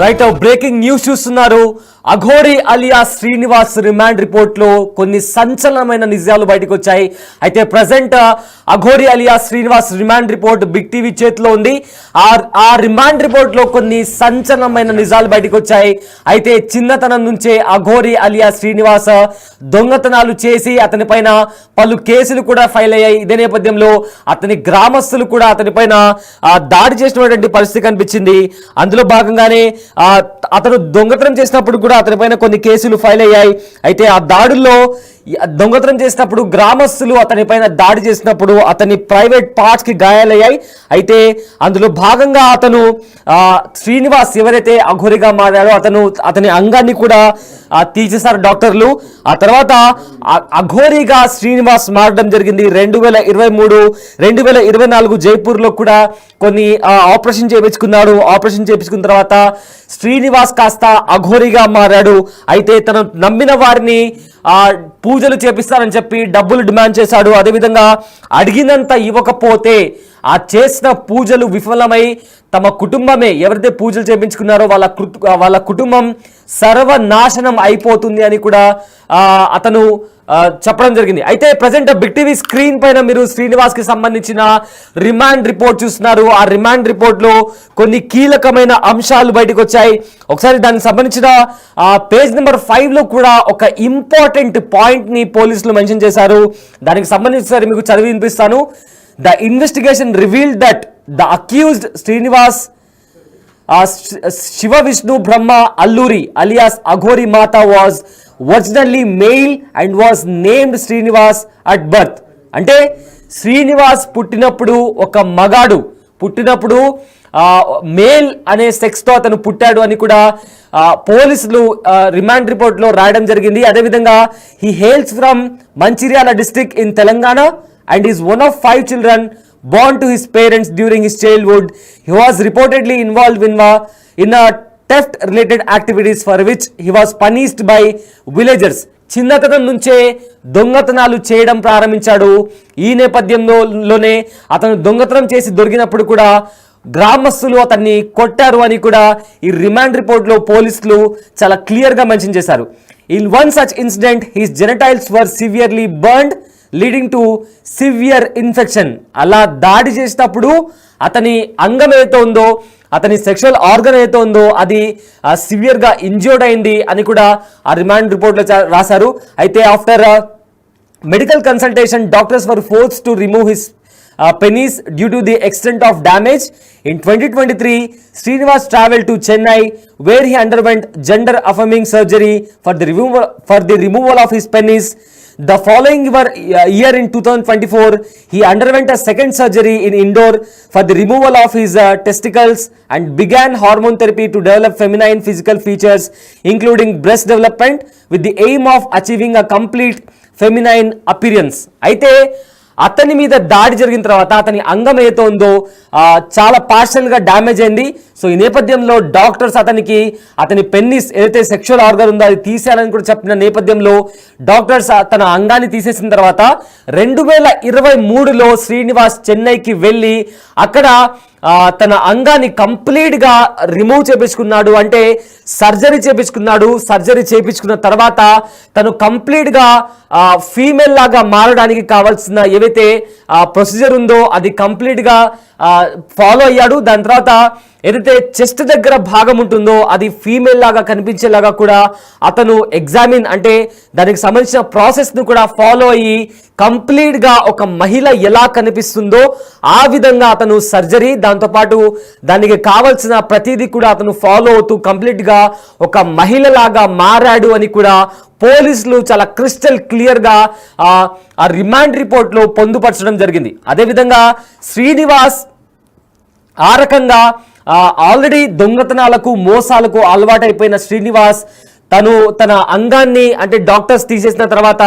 Right breaking news చూస్తున్నారు. Aghori alias Srinivas remand report లో కొన్ని సంచలనమైన నిజాలు బయటకు వచ్చాయి. అయితే present Aghori alias Srinivas remand report big TV చేతిలో ఉంది. ఆ రిమాండ్ రిపోర్ట్ లో కొన్ని సంచలనమైన నిజాలు బయటకు వచ్చాయి. అయితే చిన్నతనం నుంచే అఘోరి అలియా శ్రీనివాస్ దొంగతనాలు చేసి అతని పైన పలు కేసులు కూడా ఫైల్ అయ్యాయి. ఇదే నేపథ్యంలో అతని గ్రామస్తులు కూడా అతని పైన దాడి చేసినటువంటి పరిస్థితి కనిపించింది. అందులో భాగంగానే అతను దొంగతనం చేసినప్పుడు కూడా అతని పైన కొన్ని కేసులు ఫైల్ అయ్యాయి. అయితే ఆ దాడుల్లో దొంగతనం చేసినప్పుడు గ్రామస్తులు అతని పైన దాడి చేసినప్పుడు అతని ప్రైవేట్ పార్ట్స్ కి గాయాలయ్యాయి. అయితే అందులో భాగంగా అతను శ్రీనివాస్ ఎవరైతే అఘోరిగా మారాడో అతని అంగాన్ని కూడా తీసేశారు డాక్టర్లు. ఆ తర్వాత అఘోరిగా శ్రీనివాస్ మారడం జరిగింది. 2023, 2024 జైపూర్లో కూడా కొన్ని ఆపరేషన్ చేయించుకున్నాడు. ఆపరేషన్ చేయించుకున్న తర్వాత శ్రీనివాస్ కాస్త అఘోరిగా మారాడు. అయితే తను నమ్మిన వారిని పూజలు చేపిస్తానని చెప్పి డబ్బులు డిమాండ్ చేశాడు. అదేవిధంగా అడిగినంత ఇవ్వకపోతే ఆ చేసిన పూజలు విఫలమై తమ కుటుంబమే ఎవరైతే పూజలు చేయించుకున్నారో వాళ్ళ కుటుంబం సర్వనాశనం అయిపోతుంది అని కూడా అతను చెప్పడం జరిగింది. అయితే ప్రజెంట్ బిగ్ టీవీ స్క్రీన్ పైన మీరు శ్రీనివాస్ కి సంబంధించిన రిమాండ్ రిపోర్ట్ చూస్తున్నారు. ఆ రిమాండ్ రిపోర్ట్ లో కొన్ని కీలకమైన అంశాలు బయటకు వచ్చాయి. ఒకసారి దానికి సంబంధించిన పేజ్ నెంబర్ 5 లో కూడా ఒక ఇంపార్టెంట్ పాయింట్ ని పోలీసులు మెన్షన్ చేశారు. దానికి సంబంధించి మీకు చదివి వినిపిస్తాను. The investigation revealed that the accused Srinivas Shiva Vishnu Brahma Alluri alias Aghori Mata was originally male and was named Srinivas at birth. అంటే శ్రీనివాస్ పుట్టినప్పుడు ఒక మగాడు, పుట్టినప్పుడు మేల్ అనే సెక్స్ తో అతను పుట్టాడు అని కూడా పోలీసులు రిమాండ్ రిపోర్ట్ లో రాయడం జరిగింది. అదేవిధంగా he hails from Mancherial district in Telangana and is one of 5 children born to his parents during his childhood. He was reportedly involved in a theft related activities for which he was punished by villagers. చిన్నతనం నుంచే దొంగతనాలు చేయడం ప్రారంభించాడు. ఈ నేపథ్యంలోనే అతను దొంగతనం చేసి దొరికినప్పుడు కూడా గ్రామస్తులు అతన్ని కొట్టారు అని కూడా ఈ రిమాండ్ రిపోర్ట్ లో పోలీసులు చాలా క్లియర్ గా మెన్షన్ చేశారు. In one such incident his genitals were severely burned leading to severe infection. అలా దాడి చేసినప్పుడు అతని అంగం ఏదైతే ఉందో, అతని సెక్షువల్ ఆర్గన్ ఏదైతే ఉందో అది సివియర్ గా ఇంజ్యూర్డ్ అయింది అని కూడా ఆ రిమాండ్ రిపోర్ట్ లో రాశారు. అయితే after medical consultation doctors were forced to remove his penis due to the extent of damage. In 2023, Srinivas traveled to Chennai where he underwent gender affirming surgery for the removal of his penis. The following year in 2024, he underwent a second surgery in Indore for the removal of his testicles and began hormone therapy to develop feminine physical features including breast development with the aim of achieving a complete feminine appearance. అయితే అతని మీద దాడి జరిగిన తర్వాత అతని అంగం ఏదో ఉందో చాలా పార్షల్ గా డ్యామేజ్ అయింది. సో ఈ నేపథ్యంలో డాక్టర్స్ అతని పెన్నిస్ ఏదైతే సెక్షువల్ ఆర్గన్ ఉందో అది తీసేయాలని కూడా చెప్పిన నేపథ్యంలో డాక్టర్స్ తన అంగాన్ని తీసేసిన తర్వాత 2023లో శ్రీనివాస్ చెన్నైకి వెళ్ళి అక్కడ తన అంగాన్ని కంప్లీట్ గా రిమూవ్ చేపించుకున్నాడు. అంటే సర్జరీ చేపించుకున్నాడు. సర్జరీ చేపించుకున్న తర్వాత తను కంప్లీట్ గా ఫీమేల్ లాగా మారడానికి కావాల్సిన ఏవైతే ప్రొసీజర్ ఉందో అది కంప్లీట్ గా ఫాలో అయ్యాడు. దాని తర్వాత ఏదైతే చెస్ట్ దగ్గర భాగం ఉంటుందో అది ఫీమేల్ లాగా కనిపించేలాగా కూడా అతను ఎగ్జామిన్ అంటే దానికి సంబంధించిన ప్రాసెస్ ను కూడా ఫాలో అయ్యి కంప్లీట్ గా ఒక మహిళ ఎలా కనిపిస్తుందో ఆ విధంగా అతను సర్జరీ దాంతోపాటు దానికి కావాల్సిన ప్రతిదీ కూడా అతను ఫాలో అవుతూ కంప్లీట్ గా ఒక మహిళ లాగా మారాడు అని కూడా పోలీసులు చాలా క్రిస్టల్ క్లియర్ గా ఆ రిమాండ్ రిపోర్ట్ లో పొందుపరచడం జరిగింది. అదేవిధంగా శ్రీనివాస్ ఆ రకంగా ఆల్రెడీ దొంగతనాలకు మోసాలకు అలవాటైపోయిన శ్రీనివాస్ తన అంగాన్ని అంటే డాక్టర్స్ తీసేసిన తర్వాత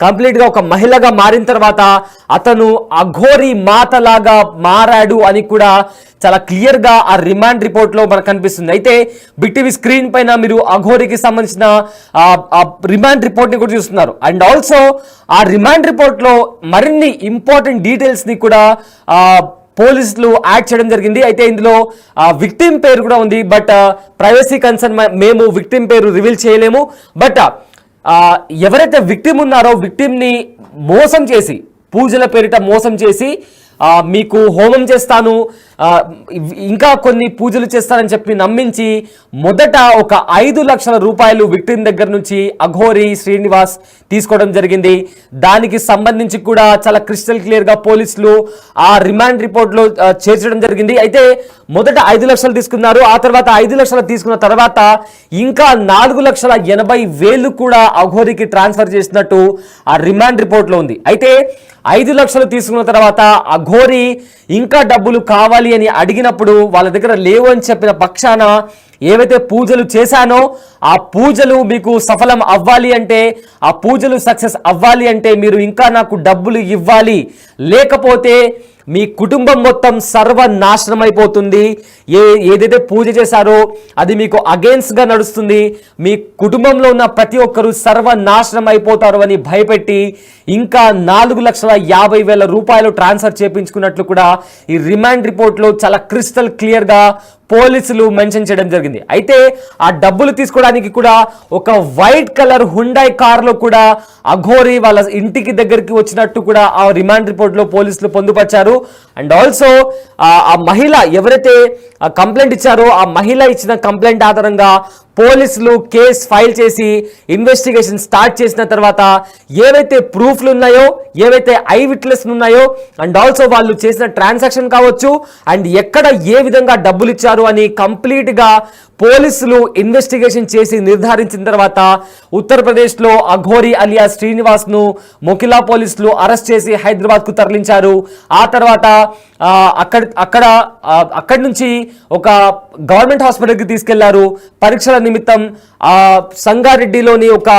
కంప్లీట్ గా ఒక మహిళగా మారిన తర్వాత అతను అఘోరి మాతలాగా మారాడు అని కూడా చాలా క్లియర్ గా ఆ రిమాండ్ రిపోర్ట్ లో మనకు కనిపిస్తుంది. అయితే బిగ్ టీవీ స్క్రీన్ పైన మీరు అఘోరికి సంబంధించిన రిమాండ్ రిపోర్ట్ ని కూడా చూస్తున్నారు. అండ్ ఆల్సో ఆ రిమాండ్ రిపోర్ట్ లో మరిన్ని ఇంపార్టెంట్ డీటెయిల్స్ ని కూడా పోలీసులు యాడ్ చేయడం జరిగింది. అయితే ఇందులో విక్టిమ్ పేరు కూడా ఉంది. బట్ ప్రైవసీ కన్సర్న్ మేము విక్టిమ్ పేరు రివీల్ చేయలేము. బట్ ఎవరైతే విక్టిమ్ ఉన్నారో విక్టిమ్ని మోసం చేసి, పూజల పేరిట మోసం చేసి మీకు హోమం చేస్తాను, ఇంకా కొన్ని పూజలు చేస్తానని చెప్పి నమ్మించి మొదట ఒక 5 లక్షల రూపాయలు విక్టిమ్ దగ్గర నుంచి అఘోరి శ్రీనివాస్ తీసుకోవడం జరిగింది. దానికి సంబంధించి కూడా చాలా క్రిస్టల్ క్లియర్గా పోలీసులు ఆ రిమాండ్ రిపోర్ట్లో చేర్చడం జరిగింది. అయితే మొదట 5 లక్షలు తీసుకున్నారు. ఆ తర్వాత 5 లక్షలు తీసుకున్న తర్వాత ఇంకా 4,80,000 కూడా అఘోరికి ట్రాన్స్ఫర్ చేసినట్టు ఆ రిమాండ్ రిపోర్ట్లో ఉంది. అయితే 5 లక్షలు తీసుకున్న తర్వాత అఘోరి ఇంకా డబ్బులు కావాలి అని అడిగినప్పుడు వాళ్ళ దగ్గర లేవు అని చెప్పిన పక్షాన ఏవైతే పూజలు చేశానో ఆ పూజలు మీకు సఫలం అవ్వాలి అంటే, ఆ పూజలు సక్సెస్ అవ్వాలి అంటే మీరు ఇంకా నాకు డబ్బులు ఇవ్వాలి, లేకపోతే మీ కుటుంబం మొత్తం సర్వనాశనం అయిపోతుంది, ఏదైతే పూజ చేశారో అది మీకు అగేన్స్ట్గా నడుస్తుంది, మీ కుటుంబంలో ఉన్న ప్రతి ఒక్కరూ సర్వనాశనం అయిపోతారు అని భయపెట్టి ఇంకా 4,50,000 రూపాయలు ట్రాన్స్ఫర్ చేయించుకున్నట్లు కూడా ఈ రిమాండ్ రిపోర్ట్లో చాలా క్రిస్టల్ క్లియర్గా పోలీసులు మెన్షన్ చేయడం జరిగింది. అయితే ఆ డబ్బులు తీసుకోవడానికి కూడా ఒక వైట్ కలర్ హుండాయ్ కార్లో కూడా అఘోరి వాళ్ళ ఇంటికి దగ్గరికి వచ్చినట్టు కూడా ఆ రిమాండ్ రిపోర్ట్లో పోలీసులు పొందుపరిచారు. అండ్ ఆల్సో ఆ మహిళ ఎవరైతే కంప్లైంట్ ఇచ్చారో ఆ మహిళ ఇచ్చిన కంప్లైంట్ ఆధారంగా పోలీసులు కేసు ఫైల్ చేసి ఇన్వెస్టిగేషన్ స్టార్ట్ చేసిన తర్వాత ఏవైతే ప్రూఫ్లు ఉన్నాయో, ఏవైతే ఐ విట్నెస్లు ఉన్నాయో, అండ్ ఆల్సో వాళ్ళు చేసిన ట్రాన్సాక్షన్ కావచ్చు అండ్ ఎక్కడ ఏ విధంగా డబ్బులు ఇచ్చారు అని కంప్లీట్గా పోలీసులు ఇన్వెస్టిగేషన్ చేసి నిర్ధారించిన తర్వాత ఉత్తరప్రదేశ్లో అఘోరి అలియా శ్రీనివాస్ను మొకిలా పోలీసులు అరెస్ట్ చేసి హైదరాబాద్కు తరలించారు. ఆ తర్వాత అక్కడి నుంచి ఒక గవర్నమెంట్ హాస్పిటల్కి తీసుకెళ్లారు. పరీక్షల నిమిత్తం సంగారెడ్డిలోని ఒక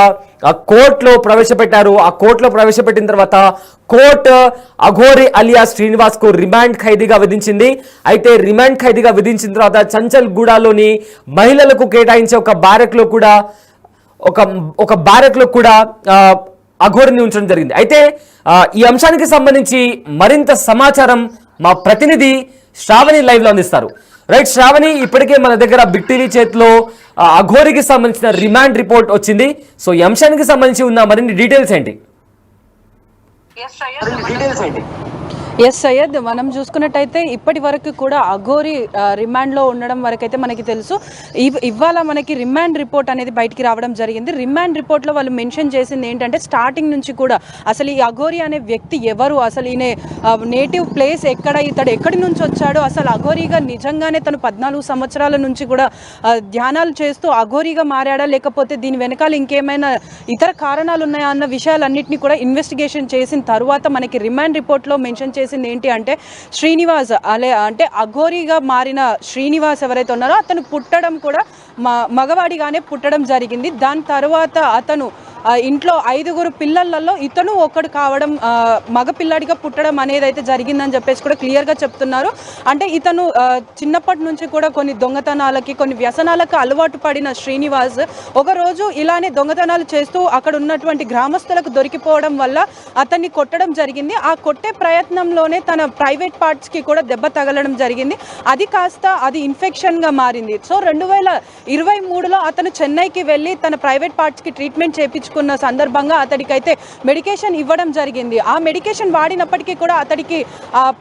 కోర్టులో ప్రవేశపెట్టారు. ఆ కోర్టులో ప్రవేశపెట్టిన తర్వాత కోర్టు అఘోరి అలియా శ్రీనివాస్ కు రిమాండ్ ఖైదీగా విధించింది. అయితే రిమాండ్ ఖైదీగా విధించిన తర్వాత చంచల్ గూడాలోని మహిళలకు కేటాయించే ఒక బ్యారెక్ లో కూడా అఘోరిని ఉంచడం జరిగింది. అయితే ఈ అంశానికి సంబంధించి మరింత సమాచారం మా ప్రతినిధి శ్రావణి లైవ్ లో అందిస్తారు. రైట్ శ్రావణి, ఇప్పటికే మన దగ్గర బిగ్ టీవీ చేతిలో అఘోరికి సంబంధించిన రిమాండ్ రిపోర్ట్ వచ్చింది. సో ఈ అంశానికి సంబంధించి ఉన్న మరిన్ని డీటెయిల్స్ ఏంటి? ఎస్ సయ్యద్, మనం చూసుకున్నట్టయితే ఇప్పటి వరకు కూడా అఘోరి రిమాండ్లో ఉండడం వరకు అయితే మనకి తెలుసు. ఇవాళ మనకి రిమాండ్ రిపోర్ట్ అనేది బయటికి రావడం జరిగింది. రిమాండ్ రిపోర్ట్లో వాళ్ళు మెన్షన్ చేసింది ఏంటంటే స్టార్టింగ్ నుంచి కూడా అసలు ఈ అఘోరి అనే వ్యక్తి ఎవరు, అసలు ఈయన నేటివ్ ప్లేస్ ఎక్కడ, ఇతడు ఎక్కడి నుంచి వచ్చాడు, అసలు అఘోరిగా నిజంగానే తను 14 సంవత్సరాల నుంచి కూడా ధ్యానాలు చేస్తూ అఘోరిగా మారాడా, లేకపోతే దీని వెనకాల ఇంకేమైనా ఇతర కారణాలు ఉన్నాయా అన్న విషయాలన్నింటినీ కూడా ఇన్వెస్టిగేషన్ చేసిన తర్వాత మనకి రిమాండ్ రిపోర్ట్లో మెన్షన్ ఏంటి అంటే శ్రీనివాస్ అంటే అఘోరిగా మారిన శ్రీనివాస్ ఎవరైతే ఉన్నారో అతను పుట్టడం కూడా మగవాడిగానే పుట్టడం జరిగింది. దాని తర్వాత అతను ఇంట్లో 5 పిల్లలలో ఇతను ఒకడు కావడం, మగ పిల్లాడిగా పుట్టడం అనేది అయితే జరిగిందని చెప్పేసి కూడా క్లియర్గా చెప్తున్నారు. అంటే ఇతను చిన్నప్పటి నుంచి కూడా కొన్ని దొంగతనాలకి, కొన్ని వ్యసనాలకు అలవాటు పడిన శ్రీనివాస్ ఒకరోజు ఇలానే దొంగతనాలు చేస్తూ అక్కడ ఉన్నటువంటి గ్రామస్తులకు దొరికిపోవడం వల్ల అతన్ని కొట్టడం జరిగింది. ఆ కొట్టే ప్రయత్నంలోనే తన ప్రైవేట్ పార్ట్స్కి కూడా దెబ్బ తగలడం జరిగింది. అది కాస్త అది ఇన్ఫెక్షన్గా మారింది. సో 2023లో అతను చెన్నైకి వెళ్ళి తన ప్రైవేట్ పార్ట్స్కి ట్రీట్మెంట్ చేయించుకున్న సందర్భంగా అతడికైతే మెడికేషన్ ఇవ్వడం జరిగింది. ఆ మెడికేషన్ వాడినప్పటికీ కూడా అతడికి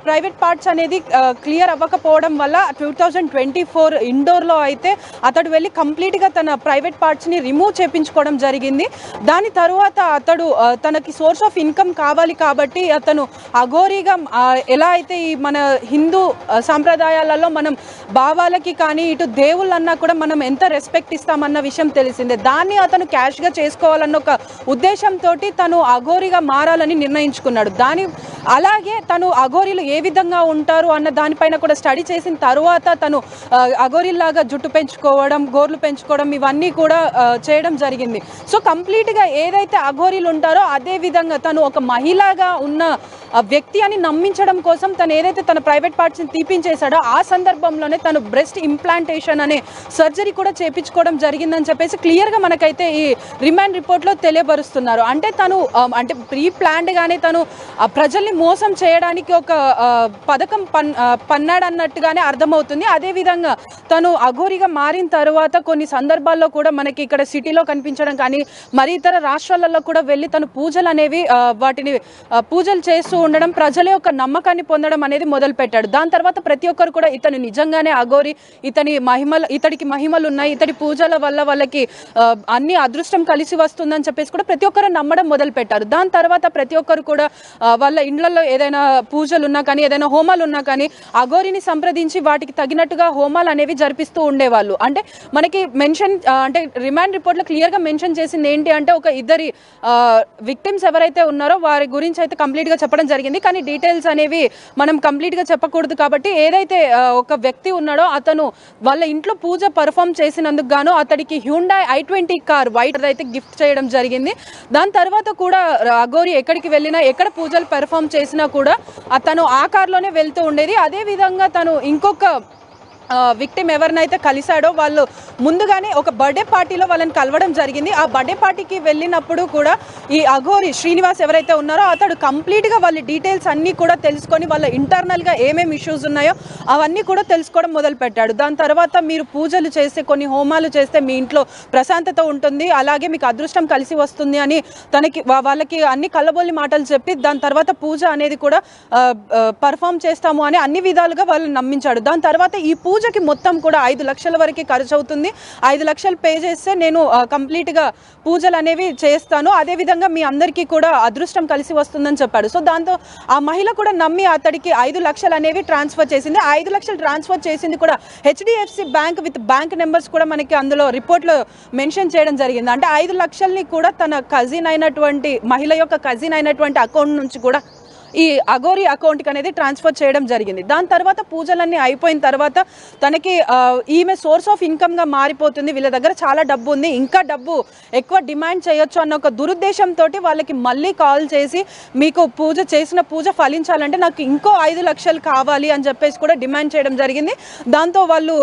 ప్రైవేట్ పార్ట్స్ అనేది క్లియర్ అవ్వకపోవడం వల్ల 2024 ఇండోర్లో అయితే అతడు వెళ్ళి కంప్లీట్గా తన ప్రైవేట్ పార్ట్స్ని రిమూవ్ చేయించుకోవడం జరిగింది. దాని తర్వాత అతడు తనకి సోర్స్ ఆఫ్ ఇన్కమ్ కావాలి కాబట్టి అతను అఘోరిగా ఎలా అయితే ఈ మన హిందూ సాంప్రదాయాలలో మనం భావాలకి కానీ ఇటు దేవుళ్ళన్నా కూడా మనం ఎంత రెస్పెక్ట్ ఇస్తామన్న విషయం తెలిసిందే. దాన్ని అతను క్యాష్గా చేసుకోవాలన్న ఒక ఉద్దేశంతో తను అఘోరిగా మారాలని నిర్ణయించుకున్నాడు. అలాగే తను అఘోరీలు ఏ విధంగా ఉంటారు అన్న దానిపైన కూడా స్టడీ చేసిన తర్వాత తను అఘోరీలాగా జుట్టు పెంచుకోవడం, గోర్లు పెంచుకోవడం ఇవన్నీ కూడా చేయడం జరిగింది. సో కంప్లీట్గా ఏదైతే అఘోరీలు ఉంటారో అదే విధంగా తను ఒక మహిళగా ఉన్న వ్యక్తి అని నమ్మించడం కోసం తను ఏదైతే తన ప్రైవేట్ పార్ట్స్ని తీపించేశాడో ఆ సందర్భంలోనే తను బ్రెస్ట్ ఇంప్లాంటేషన్ అనే సర్జరీ కూడా చేయించుకోవడం జరిగిందని చెప్పేసి క్లియర్గా మనకైతే ఈ రిమాండ్ రిపోర్ట్లో తెలియబరుస్తున్నారు. అంటే తను అంటే ప్రీ ప్లాన్డ్గానే తను ప్రజల్ని మోసం చేయడానికి ఒక పథకం పన్నాడన్నట్టుగానే అర్థమవుతుంది. అదేవిధంగా తను అఘోరిగా మారిన తర్వాత కొన్ని సందర్భాల్లో కూడా మనకి ఇక్కడ సిటీలో కనిపించడం కానీ మరి ఇతర రాష్ట్రాలలో కూడా వెళ్ళి తను పూజలు అనేవి వాటిని పూజలు చేస్తూ ఉండడం, ప్రజల యొక్క నమ్మకాన్ని పొందడం అనేది మొదలుపెట్టాడు. దాని తర్వాత ప్రతి ఒక్కరు కూడా ఇతను నిజంగానే అఘోరి, ఇతడికి మహిమలు ఉన్నాయి, ఇతడి పూజల వల్ల వాళ్ళకి అన్ని అదృష్టం కలిసి వస్తుందని చెప్పేసి కూడా ప్రతి ఒక్కరు నమ్మడం మొదలు పెట్టారు. దాని తర్వాత ప్రతి ఒక్కరు కూడా వాళ్ళ ఇండ్లలో ఏదైనా పూజలు ఉన్నా కానీ ఏదైనా హోమాలు ఉన్నా కానీ అఘోరిని సంప్రదించి వాటికి తగినట్టుగా హోమాలు అనేవి జరిపిస్తూ ఉండేవాళ్ళు. అంటే మనకి మెన్షన్ అంటే రిమాండ్ రిపోర్ట్లో క్లియర్గా మెన్షన్ చేసింది ఏంటి అంటే ఒక ఇద్దరి విక్టిమ్స్ ఎవరైతే ఉన్నారో వారి గురించి అయితే కంప్లీట్గా చెప్పడం జరిగింది. కానీ డీటెయిల్స్ అనేవి మనం కంప్లీట్గా చెప్పకూడదు కాబట్టి ఏదైతే ఒక వ్యక్తి ఉన్నాడో అతను వాళ్ళ ఇంట్లో పూజ పర్ఫామ్ చేసినందుకు గాను అతడికి హ్యూండాయ్ i20 కార్ వైట్ అయితే గిఫ్ట్ చేయడం జరిగింది. దాని తర్వాత కూడా అఘోరి ఎక్కడికి వెళ్ళినా ఎక్కడ పూజలు పర్ఫామ్ చేసినా కూడా తను ఆ కార్లోనే వెళ్తూ ఉండేది. అదేవిధంగా తను ఇంకొక విక్టిమ్ ఎవరినైతే కలిశాడో వాళ్ళు ముందుగానే ఒక బర్త్డే పార్టీలో వాళ్ళని కలవడం జరిగింది. ఆ బర్త్డే పార్టీకి వెళ్ళినప్పుడు కూడా ఈ అఘోరి శ్రీనివాస్ ఎవరైతే ఉన్నారో అతడు కంప్లీట్గా వాళ్ళ డీటెయిల్స్ అన్నీ కూడా తెలుసుకొని వాళ్ళ ఇంటర్నల్గా ఏమేమి ఇష్యూస్ ఉన్నాయో అవన్నీ కూడా తెలుసుకోవడం మొదలుపెట్టాడు. దాని తర్వాత మీరు పూజలు చేస్తే కొన్ని హోమాలు చేస్తే మీ ఇంట్లో ప్రశాంతత ఉంటుంది, అలాగే మీకు అదృష్టం కలిసి వస్తుంది అని వాళ్ళకి అన్ని కళ్ళబొల్లి మాటలు చెప్పి దాని తర్వాత పూజ అనేది కూడా పర్ఫామ్ చేస్తాము అని అన్ని విధాలుగా వాళ్ళని నమ్మించాడు. దాని తర్వాత ఈ పూజకి మొత్తం కూడా 5 లక్షల వరకు ఖర్చు అవుతుంది, 5 లక్షలు పే చేస్తే నేను కంప్లీట్గా పూజలు అనేవి చేస్తాను, అదేవిధంగా మీ అందరికీ కూడా అదృష్టం కలిసి వస్తుందని చెప్పాడు. సో దాంతో ఆ మహిళ కూడా నమ్మి అతడికి 5 లక్షలు అనేవి ట్రాన్స్ఫర్ చేసింది. 5 లక్షలు ట్రాన్స్ఫర్ చేసింది కూడా HDFC bank with bank numbers కూడా మనకి అందులో రిపోర్ట్లో మెన్షన్ చేయడం జరిగింది. అంటే 5 లక్షల్ని కూడా తన కజిన్ అయినటువంటి మహిళ యొక్క కజిన్ అయినటువంటి అకౌంట్ నుంచి కూడా ఈ అఘోరి అకౌంట్కి అనేది ట్రాన్స్ఫర్ చేయడం జరిగింది. దాని తర్వాత పూజలన్నీ అయిపోయిన తర్వాత తనకి ఈమె సోర్స్ ఆఫ్ ఇన్కమ్గా మారిపోతుంది, వీళ్ళ దగ్గర చాలా డబ్బు ఉంది, ఇంకా డబ్బు ఎక్కువ డిమాండ్ చేయొచ్చు అన్న ఒక దురుద్దేశంతో వాళ్ళకి మళ్ళీ కాల్ చేసి మీకు చేసిన పూజ ఫలించాలంటే నాకు ఇంకో 5 లక్షలు కావాలి అని చెప్పేసి కూడా డిమాండ్ చేయడం జరిగింది. దాంతో వాళ్ళు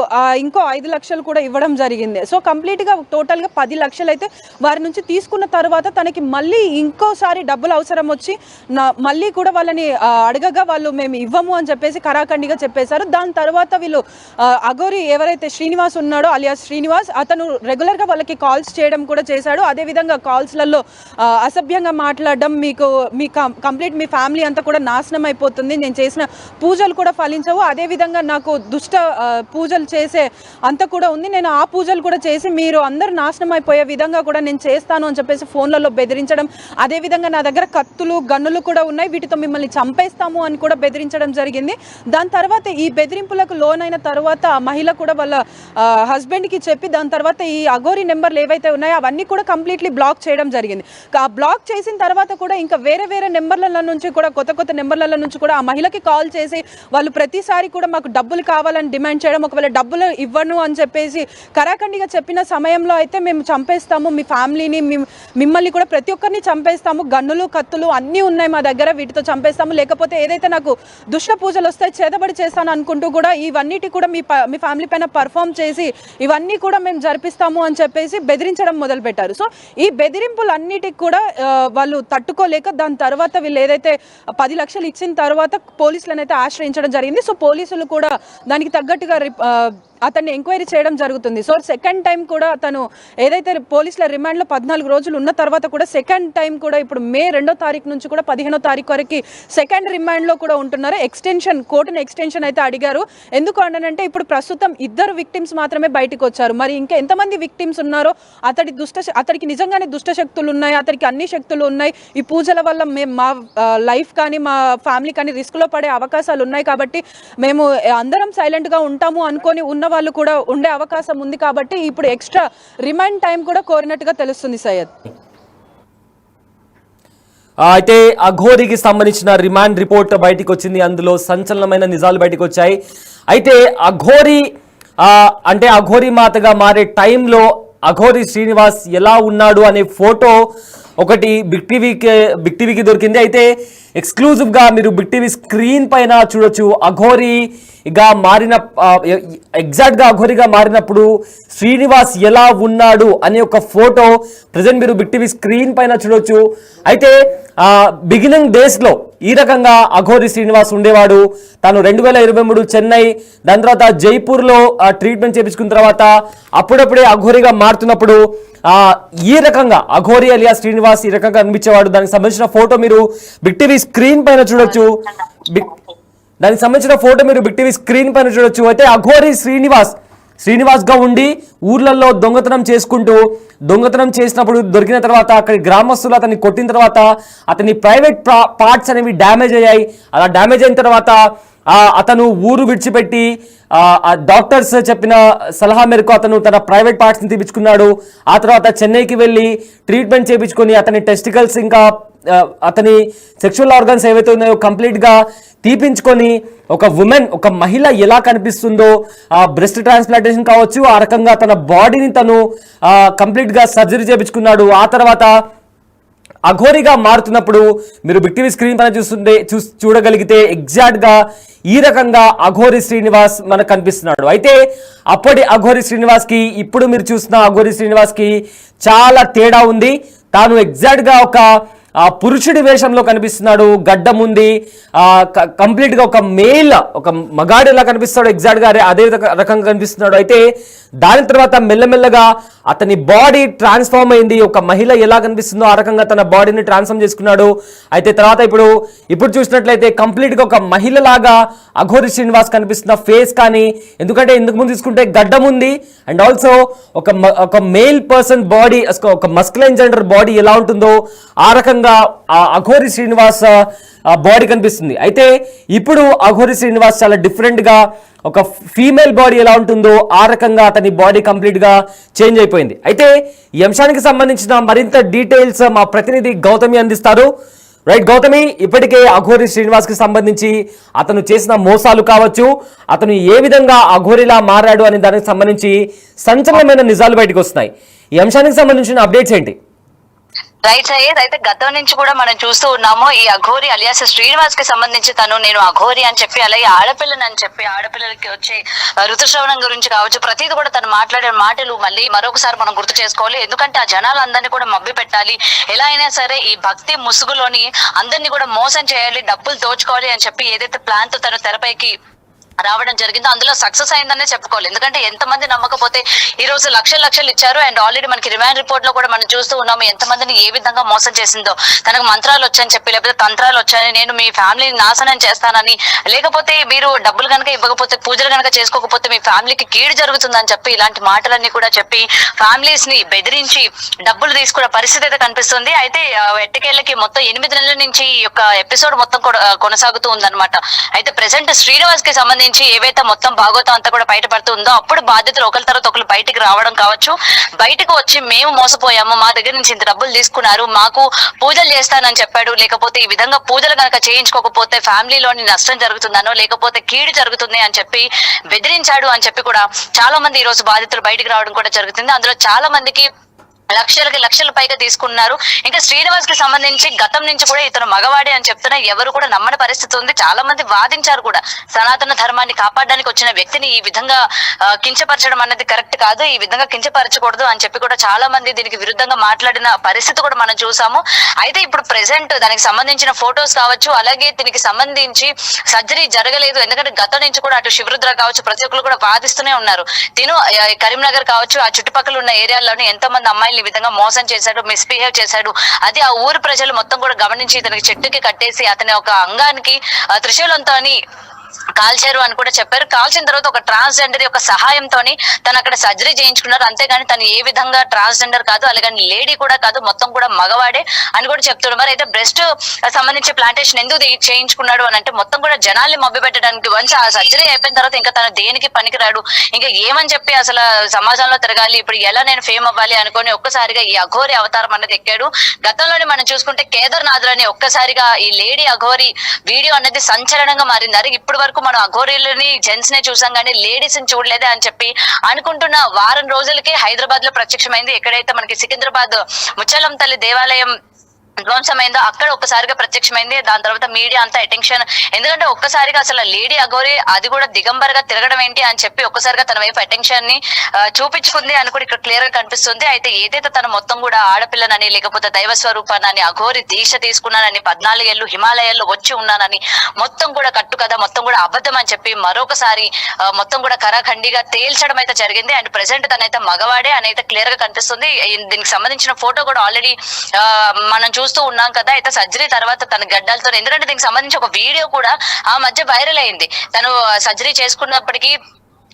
ఇంకో 5 లక్షలు కూడా ఇవ్వడం జరిగింది. సో కంప్లీట్గా టోటల్గా 10 లక్షలు అయితే వారి నుంచి తీసుకున్న తర్వాత తనకి మళ్ళీ ఇంకోసారి డబ్బులు అవసరం వచ్చి మళ్ళీ కూడా వాళ్ళని అడగగా వాళ్ళు మేము ఇవ్వము అని చెప్పేసి కరాఖండిగా చెప్పేశారు. దాని తర్వాత వీళ్ళు అఘోరి ఎవరైతే శ్రీనివాస్ ఉన్నాడో అలియాస్ శ్రీనివాస్ అతను రెగ్యులర్గా వాళ్ళకి కాల్స్ చేయడం కూడా చేశాడు. అదేవిధంగా కాల్స్లలో అసభ్యంగా మాట్లాడడం, మీ కంప్లీట్ మీ ఫ్యామిలీ అంతా కూడా నాశనం అయిపోతుంది, నేను చేసిన పూజలు కూడా ఫలించవు, అదేవిధంగా నాకు దుష్ట పూజలు చేసే అంత కూడా ఉంది, నేను ఆ పూజలు కూడా చేసి మీరు అందరూ నాశనం అయిపోయే విధంగా కూడా నేను చేస్తాను అని చెప్పేసి ఫోన్లలో బెదిరించడం, అదేవిధంగా నా దగ్గర కత్తులు గన్నులు కూడా ఉన్నాయి, వీటితో మిమ్మల్ని చంపేస్తాము అని కూడా బెదిరించడం జరిగింది. దాని తర్వాత ఈ బెదిరింపులకు లోనైన తర్వాత ఆ మహిళ కూడా వాళ్ళ హస్బెండ్కి చెప్పి దాని తర్వాత ఈ అఘోరి నెంబర్లు ఏవైతే ఉన్నాయో అవన్నీ కూడా కంప్లీట్లీ బ్లాక్ చేయడం జరిగింది. ఆ బ్లాక్ చేసిన తర్వాత కూడా ఇంకా వేరే నెంబర్ల నుంచి కూడా కొత్త నెంబర్ల నుంచి కూడా ఆ మహిళకి కాల్ చేసి వాళ్ళు ప్రతిసారి కూడా మాకు డబ్బులు కావాలని డిమాండ్ చేయడం, ఒకవేళ డబ్బులు ఇవ్వను అని చెప్పేసి కరాఖండిగా చెప్పిన సమయంలో అయితే మేము చంపేస్తాము, మీ ఫ్యామిలీని మిమ్మల్ని కూడా ప్రతి ఒక్కరిని చంపేస్తాము, గన్నులు కత్తులు అన్నీ ఉన్నాయి మా దగ్గర, వీటితో చంపేస్తాము, లేకపోతే ఏదైతే నాకు దుష్ట పూజలు వస్తాయి చేతబడి చేస్తాను అనుకుంటూ కూడా ఇవన్నిటి కూడా మీ ఫ్యామిలీ పైన పర్ఫామ్ చేసి ఇవన్నీ కూడా మేము జరిపిస్తాము అని చెప్పేసి బెదిరించడం మొదలుపెట్టారు. సో ఈ బెదిరింపులన్నిటికి కూడా వాళ్ళు తట్టుకోలేక దాని తర్వాత వీళ్ళు ఏదైతే 10 లక్షలు ఇచ్చిన తర్వాత పోలీసులను అయితే ఆశ్రయించడం జరిగింది. సో పోలీసులు కూడా దానికి తగ్గట్టుగా అతన్ని ఎంక్వైరీ చేయడం జరుగుతుంది. సో సెకండ్ టైం కూడా అతను ఏదైతే పోలీసుల రిమాండ్లో 14 రోజులు ఉన్న తర్వాత కూడా సెకండ్ టైం కూడా ఇప్పుడు మే 2వ తారీఖు నుంచి కూడా 15వ తారీఖు వరకు సెకండ్ రిమాండ్లో కూడా ఉంటున్నారు. కోర్టును ఎక్స్టెన్షన్ అయితే అడిగారు. ఎందుకు అంటే ఇప్పుడు ప్రస్తుతం 2 విక్టిమ్స్ మాత్రమే బయటకు వచ్చారు, మరి ఇంకా ఎంతమంది విక్టిమ్స్ ఉన్నారో అతడికి నిజంగానే దుష్ట శక్తులు ఉన్నాయి, అతడికి అన్ని శక్తులు ఉన్నాయి, ఈ పూజల వల్ల మా లైఫ్ కానీ మా ఫ్యామిలీ కానీ రిస్క్లో పడే అవకాశాలు ఉన్నాయి, కాబట్టి మేము అందరం సైలెంట్గా ఉంటాము అనుకొని ఉన్న వాళ్ళు కూడా ఉండే అవకాశం ఉంది, కాబట్టి ఇప్పుడు ఎక్స్ట్రా రిమాండ్ టైం కూడా కోరినట్టుగా తెలుస్తుంది సయ్యద్. అయితే అఘోరికి సంబంధించిన రిమాండ్ రిపోర్ట్ బయటకు వచ్చింది, అందులో సంచలనమైన నిజాలు బయటకు వచ్చాయి. అయితే అఘోరి మాతగా మారే టైంలో అఘోరి శ్రీనివాస్ ఎలా ఉన్నాడు అనే ఫోటో ఒకటి బిగ్ టీవీకి దొరికింది. అయితే ఎక్స్క్లూజివ్గా మీరు బిగ్ టీవీ స్క్రీన్ పైన చూడొచ్చు. అఘోరీగా మారిన ఎగ్జాక్ట్గా అఘోరీగా మారినప్పుడు శ్రీనివాస్ ఎలా ఉన్నాడు అనే ఒక ఫోటో ప్రజెంట్ మీరు బిగ్ టీవీ స్క్రీన్ పైన చూడొచ్చు. అయితే బిగినింగ్ డేస్లో ఈ రకంగా అఘోరి శ్రీనివాస్ ఉండేవాడు. తాను 2023 చెన్నై, దాని తర్వాత జైపూర్లో ట్రీట్మెంట్ చేయించుకున్న తర్వాత అప్పుడప్పుడే అఘోరిగా మారుతున్నప్పుడు ఈ రకంగా అఘోరి అలియా శ్రీనివాస్ ఈ రకంగా అనిపించేవాడు. దానికి సంబంధించిన ఫోటో మీరు బిగ్ టీవీ స్క్రీన్ పైన చూడొచ్చు. దానికి సంబంధించిన ఫోటో మీరు బిగ్ టీవీ స్క్రీన్ పైన చూడొచ్చు. అయితే అఘోరి శ్రీనివాస్గా ఉండి ఊర్లలో దొంగతనం చేసినప్పుడు దొరికిన తర్వాత అక్కడి గ్రామస్తులు అతన్ని కొట్టిన తర్వాత అతని ప్రైవేట్ పార్ట్స్ అనేవి డ్యామేజ్ అయ్యాయి. అలా డ్యామేజ్ అయిన తర్వాత అతను ఊరు విడిచిపెట్టి డాక్టర్స్ చెప్పిన సలహా మేరకు అతను తన ప్రైవేట్ పార్ట్స్ని తీపించుకున్నాడు. ఆ తర్వాత చెన్నైకి వెళ్ళి ట్రీట్మెంట్ చేయించుకొని అతని టెస్టికల్స్ ఇంకా అతని సెక్షువల్ ఆర్గన్స్ ఏవైతే ఉన్నాయో కంప్లీట్గా తీపించుకొని ఒక మహిళ ఎలా కనిపిస్తుందో బ్రెస్ట్ ట్రాన్స్ప్లాంటేషన్ కావచ్చు, ఆ రకంగా తన బాడీని తను కంప్లీట్గా సర్జరీ చేయించుకున్నాడు. ఆ తర్వాత అఘోరిగా మారుతున్నప్పుడు మీరు బిగ్ టీవీ స్క్రీన్ పైన చూడగలిగితే ఎగ్జాక్ట్గా ఈ రకంగా అఘోరి శ్రీనివాస్ మనకు కనిపిస్తున్నాడు. అయితే అప్పటి అఘోరి శ్రీనివాస్కి ఇప్పుడు మీరు చూసిన అఘోరి శ్రీనివాస్కి చాలా తేడా ఉంది. తాను ఎగ్జాక్ట్గా ఒక పురుషుడి వేషంలో కనిపిస్తున్నాడు. గడ్డం ఉంది, కంప్లీట్గా ఒక మగాడు ఎలా కనిపిస్తాడు ఎగ్జాక్ట్గా అదే రకంగా కనిపిస్తున్నాడు. అయితే దాని తర్వాత మెల్లమెల్లగా అతని బాడీ ట్రాన్స్ఫార్మ్ అయింది. ఒక మహిళ ఎలా కనిపిస్తుందో ఆ రకంగా తన బాడీని ట్రాన్స్ఫార్మ్ చేసుకున్నాడు. అయితే తర్వాత ఇప్పుడు చూసినట్లయితే కంప్లీట్గా ఒక మహిళలాగా అఘోరి శ్రీనివాస్ కనిపిస్తున్న ఫేస్ కానీ, ఎందుకంటే ఇందుకు ముందు తీసుకుంటే గడ్డం ఉంది అండ్ ఆల్సో ఒక మేల్ పర్సన్ బాడీ, ఒక మస్కులైన్ జెండర్ బాడీ ఎలా ఉంటుందో ఆ రకంగా అఘోరి శ్రీనివాస్ బాడీ కనిపిస్తుంది. అయితే ఇప్పుడు అఘోరి శ్రీనివాస్ చాలా డిఫరెంట్గా ఒక ఫీమేల్ బాడీ ఎలా ఉంటుందో ఆ రకంగా అతని బాడీ కంప్లీట్గా చేంజ్ అయిపోయింది. అయితే ఈ అంశానికి సంబంధించిన మరింత డీటెయిల్స్ మా ప్రతినిధి గౌతమి అందిస్తారు. రైట్ గౌతమి, ఇప్పటికే అఘోరి శ్రీనివాస్కి సంబంధించి అతను చేసిన మోసాలు కావచ్చు, అతను ఏ విధంగా అఘోరిలా మారాడు అనే దానికి సంబంధించి సంచలనమైన నిజాలు బయటకు వస్తున్నాయి. ఈ అంశానికి సంబంధించిన అప్డేట్స్ ఏంటి? రైట్ సయ్యద్, అయితే గతం నుంచి కూడా మనం చూస్తూ ఉన్నాము ఈ అఘోరి అలియాస్ శ్రీనివాస్ కి సంబంధించి నేను అఘోరి అని చెప్పి, అలాగే ఆడపిల్లని అని చెప్పి ఆడపిల్లలకి వచ్చే ఋతుశ్రవణం గురించి కావచ్చు, ప్రతిది కూడా తను మాట్లాడే మాటలు మళ్ళీ మరొకసారి మనం గుర్తు చేసుకోవాలి. ఎందుకంటే ఆ జనాలందరినీ కూడా మభ్య పెట్టాలి, ఎలా అయినా సరే ఈ భక్తి ముసుగులోని అందరినీ కూడా మోసం చేయాలి, డబ్బులు దోచుకోవాలి అని చెప్పి ఏదైతే ప్లాన్ తో తను తెరపైకి రావడం జరిగిందో అందులో సక్సెస్ అయిందనే చెప్పుకోవాలి. ఎందుకంటే ఎంతమంది నమ్మకపోతే ఈ రోజు లక్షలు ఇచ్చారు. అండ్ ఆల్రెడీ మనకి రిమాండ్ రిపోర్ట్ లో కూడా మనం చూస్తూ ఉన్నాము ఎంతమందిని ఏ విధంగా మోసం చేసిందో. తనకు మంత్రాలు వచ్చని చెప్పి, లేకపోతే తంత్రాలు వచ్చాయని, నేను మీ ఫ్యామిలీని నాశనం చేస్తానని, లేకపోతే మీరు డబ్బులు కనుక ఇవ్వకపోతే, పూజలు కనుక చేసుకోకపోతే మీ ఫ్యామిలీకి కీడు జరుగుతుందని చెప్పి ఇలాంటి మాటలన్నీ కూడా చెప్పి ఫ్యామిలీస్ ని బెదిరించి డబ్బులు తీసుకునే పరిస్థితి అయితే కనిపిస్తుంది. అయితే ఎట్టకేళ్ళకి మొత్తం 8 నెలల నుంచి ఈ యొక్క ఎపిసోడ్ మొత్తం కొనసాగుతూ ఉందన్నమాట. అయితే ప్రెసెంట్ శ్రీనివాస్ కి సంబంధించి ఏవైతే మొత్తం భాగవతం అంతా కూడా బయటపడుతుందో అప్పుడు బాధ్యతలు ఒకరి తర్వాత ఒకరు బయటికి రావడం కావచ్చు, బయటకు వచ్చి మేము మోసపోయాము, మా దగ్గర నుంచి ఇంత డబ్బులు తీసుకున్నారు, మాకు పూజలు చేస్తానని చెప్పాడు, లేకపోతే ఈ విధంగా పూజలు కనుక చేయించుకోకపోతే ఫ్యామిలీలోని నష్టం జరుగుతుందనో, లేకపోతే కీడు జరుగుతుంది అని చెప్పి బెదిరించాడు అని చెప్పి కూడా చాలా మంది ఈ రోజు బాధితులు బయటికి రావడం కూడా జరుగుతుంది. అందులో చాలా మందికి లక్షల పైగా తీసుకున్నారు. ఇంకా శ్రీనివాస్ కి సంబంధించి గతం నుంచి కూడా ఇతను మగవాడే అని చెప్తున్నా ఎవరు కూడా నమ్మని పరిస్థితి ఉంది. చాలా మంది వాదించారు కూడా, సనాతన ధర్మాన్ని కాపాడడానికి వచ్చిన వ్యక్తిని ఈ విధంగా కించపరచడం అనేది కరెక్ట్ కాదు, ఈ విధంగా కించపరచకూడదు అని చెప్పి కూడా చాలా మంది దీనికి విరుద్ధంగా మాట్లాడిన పరిస్థితి కూడా మనం చూసాము. అయితే ఇప్పుడు ప్రెసెంట్ దానికి సంబంధించిన ఫొటోస్ కావచ్చు, అలాగే దీనికి సంబంధించి సర్జరీ జరగలేదు, ఎందుకంటే గతం నుంచి కూడా అటు శివరుద్ర కావచ్చు ప్రతి ఒక్కరు కూడా వాదిస్తూనే ఉన్నారు. కరీంనగర్ కావచ్చు, ఆ చుట్టుపక్కల ఉన్న ఏరియాల్లోనే ఎంతో మంది అమ్మాయిలు ఈ విధంగా మోసం చేశాడు, మిస్బిహేవ్ చేశాడు. అది ఆ ఊరు ప్రజలు మొత్తం కూడా గమనించి ఇతనికి చెట్టుకి కట్టేసి అతని ఒక అంగానికి త్రిశూలంతో కాల్చారు అని కూడా చెప్పారు. కాల్చిన తర్వాత ఒక ట్రాన్స్జెండర్ యొక్క సహాయంతో తను అక్కడ సర్జరీ చేయించుకున్నారు. అంతేగాని తను ఏ విధంగా ట్రాన్స్జెండర్ కాదు, అలాగే లేడీ కూడా కాదు, మొత్తం కూడా మగవాడే అని కూడా చెప్తున్నారు. మరి అయితే బ్రెస్ట్ సంబంధించి ప్లాంటేషన్ ఎందుకు చేయించుకున్నాడు అని అంటే మొత్తం కూడా జనాల్ని మభ్య పెట్టడానికి. వన్స్ ఆ సర్జరీ అయిపోయిన తర్వాత ఇంకా తను దేనికి పనికిరాడు, ఇంకా ఏమని చెప్పి అసలు సమాజంలో తిరగాలి, ఇప్పుడు ఎలా నేను ఫేమ్ అవ్వాలి అనుకొని ఒక్కసారిగా ఈ అఘోరి అవతారం అనేది ఎక్కాడు. గతంలోనే మనం చూసుకుంటే కేదార్నాథ్ అని ఒక్కసారిగా ఈ లేడీ అఘోరి వీడియో అనేది సంచలనంగా మారింది. ఇప్పుడు వరకు మనం అఘోరీలని జెంట్స్ నే చూసాం కానీ లేడీస్ ని చూడలేదే అని చెప్పి అనుకుంటున్న వారం రోజులకే హైదరాబాద్ లో ప్రత్యక్షమైంది. ఎక్కడైతే మనకి సికింద్రాబాద్ ముచ్చలం తల్లి దేవాలయం ధ్వంసమైందో అక్కడ ఒక్కసారిగా ప్రత్యక్షమైంది. దాని తర్వాత మీడియా అంతా అటెన్షన్, ఎందుకంటే ఒక్కసారిగా అసలు లేడీ అఘోరి అది కూడా దిగంబర్గా తిరగడం ఏంటి అని చెప్పి ఒక్కసారిగా తన వైపు అటెన్షన్ ని చూపించుకుంది అని కూడా ఇక్కడ క్లియర్ గా కనిపిస్తుంది. అయితే ఏదైతే తను మొత్తం కూడా ఆడపిల్లనని లేకపోతే దైవ స్వరూపాన్ని అఘోరి దీక్ష తీసుకున్నానని 14 ఏళ్ళు హిమాలయాల్లో వచ్చి ఉన్నానని మొత్తం కూడా కట్టు కదా, మొత్తం కూడా అబద్ధం అని చెప్పి మరొకసారి మొత్తం కూడా కరాఖండిగా తేల్చడం అయితే జరిగింది. అండ్ ప్రెసెంట్ తనైతే మగవాడే అని అయితే క్లియర్ గా కనిపిస్తుంది. దీనికి సంబంధించిన ఫోటో కూడా ఆల్రెడీ మనం చూస్తూ ఉన్నాం కదా. అయితే సర్జరీ తర్వాత తన గడ్డలతో, ఎందుకంటే దీనికి సంబంధించి ఒక వీడియో కూడా ఆ మధ్య వైరల్ అయింది. తను సర్జరీ చేసుకున్నప్పటికీ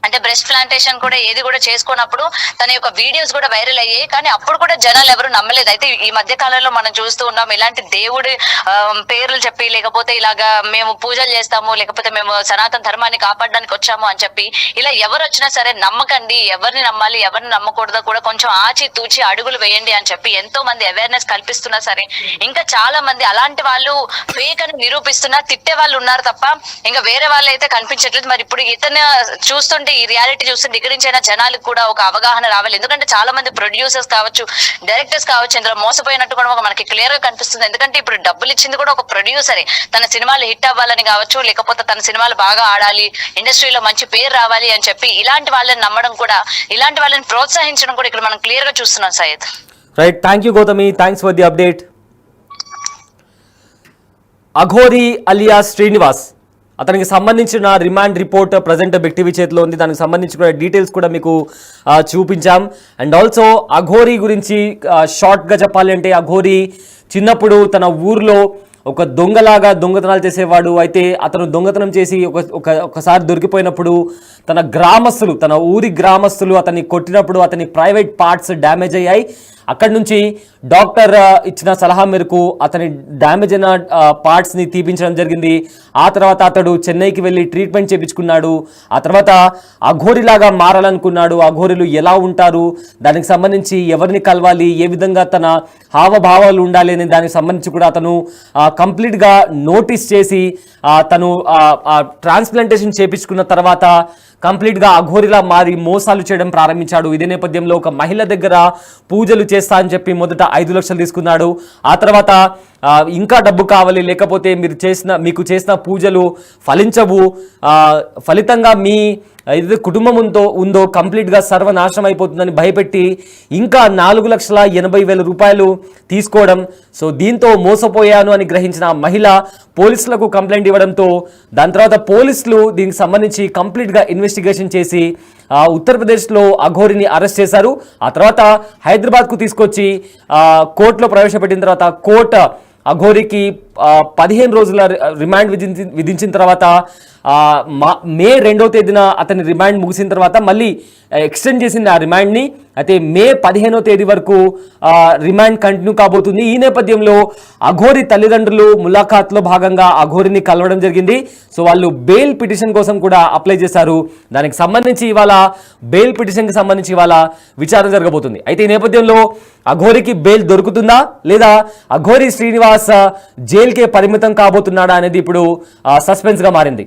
అంటే బ్రెస్ట్ ప్లాంటేషన్ కూడా ఏది కూడా చేసుకున్నప్పుడు తన యొక్క వీడియోస్ కూడా వైరల్ అయ్యాయి. కానీ అప్పుడు కూడా జనాలు ఎవరు నమ్మలేదు. అయితే ఈ మధ్య కాలంలో మనం చూస్తూ ఉన్నాం ఇలాంటి దేవుడి పేర్లు చెప్పి లేకపోతే ఇలాగా మేము పూజలు చేస్తాము లేకపోతే మేము సనాతన ధర్మాన్ని కాపాడడానికి వచ్చాము అని చెప్పి ఇలా ఎవరు వచ్చినా సరే నమ్మకండి, ఎవరిని నమ్మాలి ఎవరిని నమ్మకూడదో కూడా కొంచెం ఆచి తూచి అడుగులు వేయండి అని చెప్పి ఎంతో మంది అవేర్నెస్ కల్పిస్తున్నా సరే ఇంకా చాలా మంది అలాంటి వాళ్ళు ఫేక్ అని నిరూపిస్తున్నా తిట్టే వాళ్ళు ఉన్నారు తప్ప ఇంకా వేరే వాళ్ళు అయితే కనిపించట్లేదు. మరి ఇప్పుడు ఇతను చూస్తుంటే ఈ రియాలిటీ చూస్తే దగ్గర నుంచి అయినా జనాలకు కూడా ఒక అవగాహన రావాలి. ఎందుకంటే చాలా మంది ప్రొడ్యూసర్స్ కావచ్చు, డైరెక్టర్స్ కావచ్చు ఇందులో మోసపోయినట్టు కూడా మనకి క్లియర్ గా కనిపిస్తుంది. ఎందుకంటే ఇప్పుడు డబ్బులు ఇచ్చింది కూడా ఒక ప్రొడ్యూసరే. తన సినిమాలు హిట్ అవ్వాలని కావచ్చు లేకపోతే తన సినిమాలు బాగా ఆడాలి, ఇండస్ట్రీలో మంచి పేరు రావాలి అని చెప్పి ఇలాంటి వాళ్ళని నమ్మడం కూడా, ఇలాంటి వాళ్ళని ప్రోత్సహించడం కూడా ఇక్కడ మనం క్లియర్ గా చూస్తున్నాం. Syed right, thank you Gautami, thanks for the update. Aghori alias Srinivas, అతనికి సంబంధించిన remand report present big TV చేతిలో ఉంది. దానికి సంబంధించిన డీటెయిల్స్ కూడా మీకు చూపించాం. అండ్ ఆల్సో అఘోరి గురించి షార్ట్గా చెప్పాలి అంటే అఘోరి చిన్నప్పుడు తన ఊర్లో ఒక దొంగలాగా దొంగతనాలు చేసేవాడు. అయితే అతను దొంగతనం చేసి ఒకసారి దొరికిపోయినప్పుడు తన ఊరి గ్రామస్తులు అతన్ని కొట్టినప్పుడు అతని ప్రైవేట్ పార్ట్స్ డ్యామేజ్ అయ్యాయి. అక్కడి నుంచి డాక్టర్ ఇచ్చిన సలహా మేరకు అతని డ్యామేజ్ అయిన పార్ట్స్ని తీపించడం జరిగింది. ఆ తర్వాత అతడు చెన్నైకి వెళ్ళి ట్రీట్మెంట్ చేయించుకున్నాడు. ఆ తర్వాత అఘోరిలాగా మారాలనుకున్నాడు. అఘోరిలు ఎలా ఉంటారు, దానికి సంబంధించి ఎవరిని కలవాలి, ఏ విధంగా తన హావభావాలు ఉండాలి అనే దానికి సంబంధించి కూడా అతను కంప్లీట్గా నోటీస్ చేసి తను ట్రాన్స్ప్లాంటేషన్ చేయించుకున్న తర్వాత కంప్లీట్గా అఘోరిలా మారి మోసాలు చేయడం ప్రారంభించాడు. ఇదే నేపథ్యంలో ఒక మహిళ దగ్గర పూజలు చేస్తా అని చెప్పి మొదట 5 లక్షలు తీసుకున్నాడు. ఆ తర్వాత ఇంకా డబ్బు కావాలి, లేకపోతే మీకు చేసిన పూజలు ఫలించవు, ఫలితంగా మీ ఏదైతే కుటుంబం ఉందో కంప్లీట్గా సర్వనాశనం అయిపోతుందని భయపెట్టి ఇంకా 4,80,000 రూపాయలు తీసుకోవడం. సో దీంతో మోసపోయాను అని గ్రహించిన మహిళ పోలీసులకు కంప్లైంట్ ఇవ్వడంతో దాని తర్వాత పోలీసులు దీనికి సంబంధించి కంప్లీట్గా ఇన్వెస్టిగేషన్ చేసి ఉత్తరప్రదేశ్లో అఘోరిని అరెస్ట్ చేశారు. ఆ తర్వాత హైదరాబాద్కు తీసుకొచ్చి కోర్టులో ప్రవేశపెట్టిన తర్వాత కోర్టు అఘోరికి 15 రోజుల రిమాండ్ విధించిన తర్వాత మే 2వ తేదీన అతని రిమాండ్ ముగిసిన తర్వాత మళ్ళీ ఎక్స్టెండ్ చేసింది ఆ రిమాండ్ని. అయితే మే 15వ తేదీ వరకు రిమాండ్ కంటిన్యూ కాబోతుంది. ఈ నేపథ్యంలో అఘోరి తల్లిదండ్రులు ములాఖాత్లో భాగంగా అఘోరిని కలవడం జరిగింది. సో వాళ్ళు బెయిల్ పిటిషన్ కోసం కూడా అప్లై చేశారు. దానికి సంబంధించి ఇవాళ బెయిల్ పిటిషన్కి సంబంధించి ఇవాళ విచారణ జరగబోతుంది. అయితే ఈ నేపథ్యంలో అఘోరికి బెయిల్ దొరుకుతుందా లేదా అఘోరి శ్రీనివాస్ జైలుకే పరిమితం కాబోతున్నాడా అనేది ఇప్పుడు సస్పెన్స్గా మారింది.